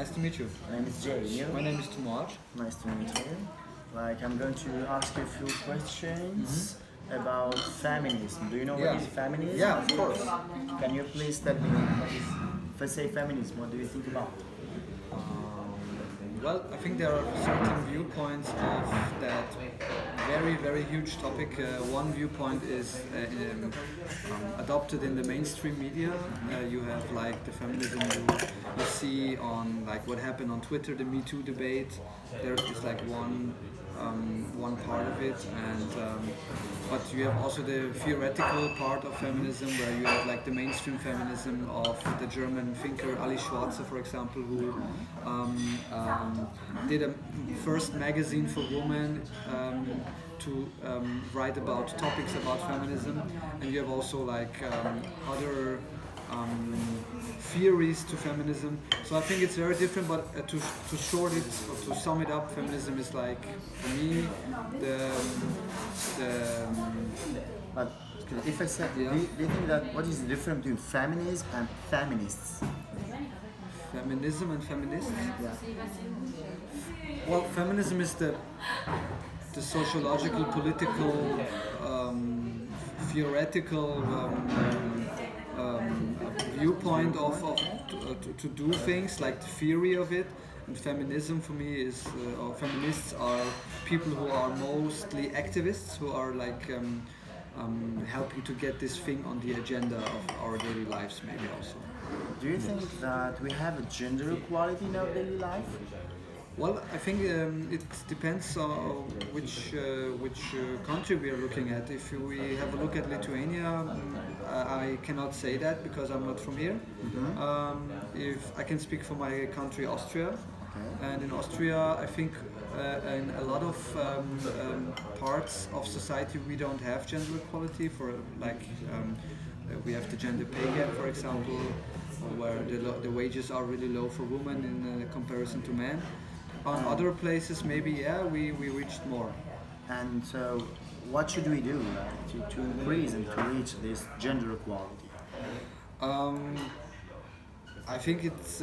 Nice to meet you. My name is Jay. You? My name is Tumar. Nice to meet you. Like, I'm going to ask you a few questions about feminism. Do you know what is feminism? Yeah, of course. Can you please tell me what is, if I say feminism, what do you think about? Well, I think there are certain viewpoints of that very, very huge topic. One viewpoint is adopted in the mainstream media. You have like the feminism you see on like what happened on Twitter, the Me Too debate. There is like one part of it, and but you have also the theoretical part of feminism, where you have like the mainstream feminism of the German thinker Ali Schwarzer, for example, who did a first magazine for women to write about topics about feminism, and you have also like other theories to feminism. So I think it's very different, but to short it or to sum it up, feminism is like, for me, But if I said, do you think that what is the difference between feminism and feminists? Feminism and feminists. Yeah. Well, feminism is the sociological, political, theoretical viewpoint of to do things, like the theory of it. And feminism for me is, or feminists are people who are mostly activists, who are like helping to get this thing on the agenda of our daily lives, maybe also. Do you think that we have a gender equality in our daily life? Well, I think it depends on which country we are looking at. If we have a look at Lithuania, I cannot say that because I'm not from here. If I can speak for my country, Austria, and in Austria, I think in a lot of parts of society we don't have gender equality. For like, we have the gender pay gap, for example, where the wages are really low for women in comparison to men. On other places, maybe, we reached more. And so, what should we do to increase and to reach this gender equality? I think it's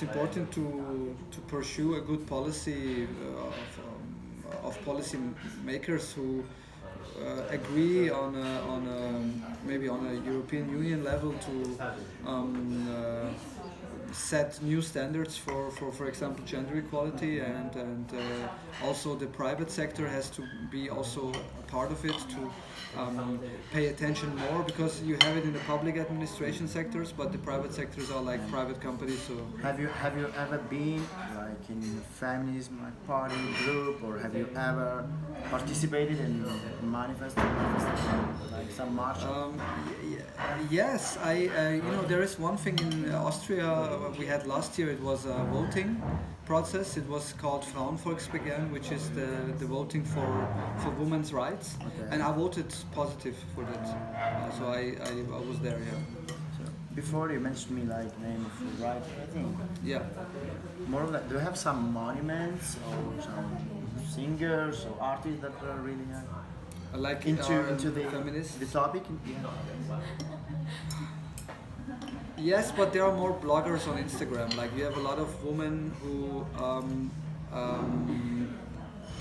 important to pursue a good policy of policy makers who agree on maybe on a European Union level to set new standards for example, gender equality, and also the private sector has to be also a part of it, to pay attention more, because you have it in the public administration sectors, but the private sectors are like private companies. So have you ever been like in a feminism like party group, or have you ever participated in manifesting like some march? Yes, there is one thing in Austria we had last year. It was a voting process. It was called Frauenvolksbegehren, which is the voting for women's rights, and I voted positive for that. So I was there. Yeah. So before you mentioned me like name of the right, I think. Yeah. More like, do you have some monuments or some singers or artists that are really like into the feminists? the topic? Yes, but there are more bloggers on Instagram. Like, you have a lot of women who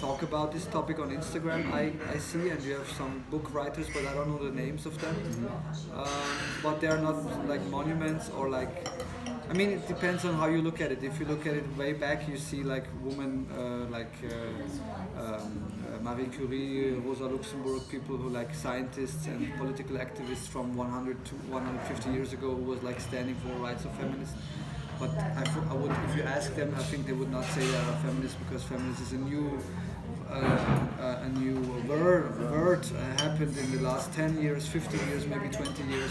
talk about this topic on Instagram. I see, and you have some book writers, but I don't know the names of them. But they are not like monuments, or like, I mean, it depends on how you look at it. If you look at it way back, you see like women Marie Curie, Rosa Luxemburg, people who like scientists and political activists from 100 to 150 years ago, who was like standing for rights of feminists. But I would, if you ask them, I think they would not say they are feminists, because feminist is a new word happened in the last 10 years, 15 years, maybe 20 years.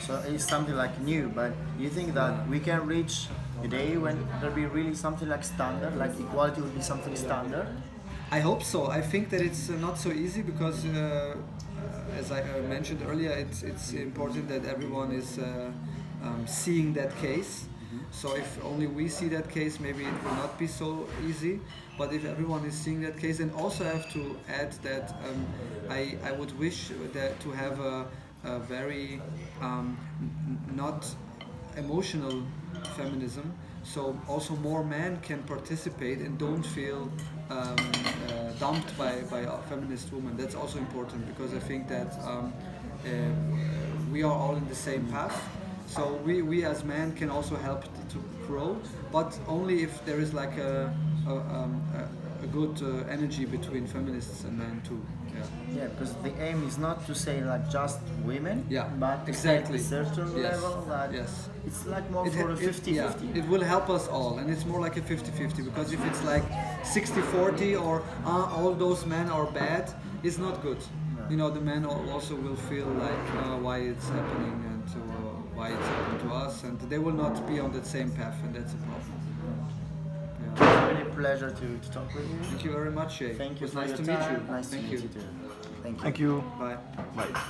So it's something like new, but you think that we can reach a day when there'll be really something like standard, like equality will be something standard? I hope so. I think that it's not so easy, because as I mentioned earlier, it's important that everyone is seeing that case. So if only we see that case, maybe it will not be so easy. But if everyone is seeing that case, and also I have to add that I would wish that to have a very not emotional feminism, so also more men can participate and don't feel dumped by a feminist woman. That's also important because I think that we are all in the same path. So we as men can also help to grow, but only if there is like a good energy between feminists and men too. Yeah. Yeah, because the aim is not to say like just women, Yeah, but to exactly. say at a certain Yes. level that Yes. it's like more for a It- 50-50. yeah, it will help us all, and it's more like a 50-50, because if it's like 60-40 or all those men are bad, it's not good. You know, the men also will feel like why it's happening and why it's happening to us, and they will not be on that same path, and that's a problem. Yeah. It's really a pleasure to talk with you. Thank you very much, Jay. Thank you It was for nice your to meet time. you. Nice Thank to you. meet you too. Thank you. Thank you. Bye. Bye.